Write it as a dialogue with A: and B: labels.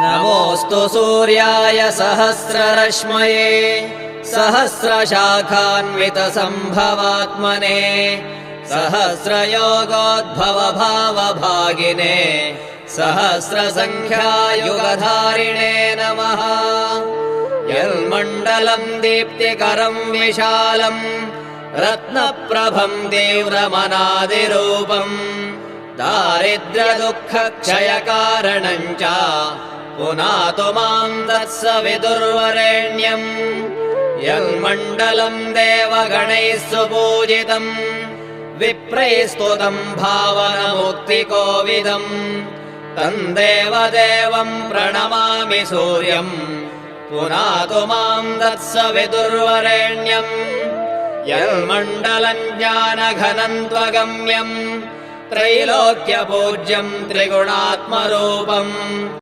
A: नमोऽस्तु सूर्याय सहस्ररश्मये सहस्रशाखान्वितसम्भवात्मने सहस्रयोगोद्भवभावभागिने सहस्रसङ्ख्यायुगधारिणे नमः। यन्मण्डलम् दीप्तिकरम् विशालम् रत्नप्रभम् तीव्रमनादिरूपम् दारिद्र्यदुःखक्षयकारणम् च पुनातु माम् तत्सवितुर्वरेण्यम्। यन्मण्डलम् देवगणैः सुपूजितम् विप्रैः स्तुतम् भावनमुक्तिकोविदम् तम् देवदेवम् प्रणमामि सूर्यम् पुनातु माम् तत्सवितुर्वरेण्यम्। यन्मण्डलम् ज्ञानघनम् त्वगम्यम् त्रैलोक्यपूज्यम् त्रिगुणात्मरूपम्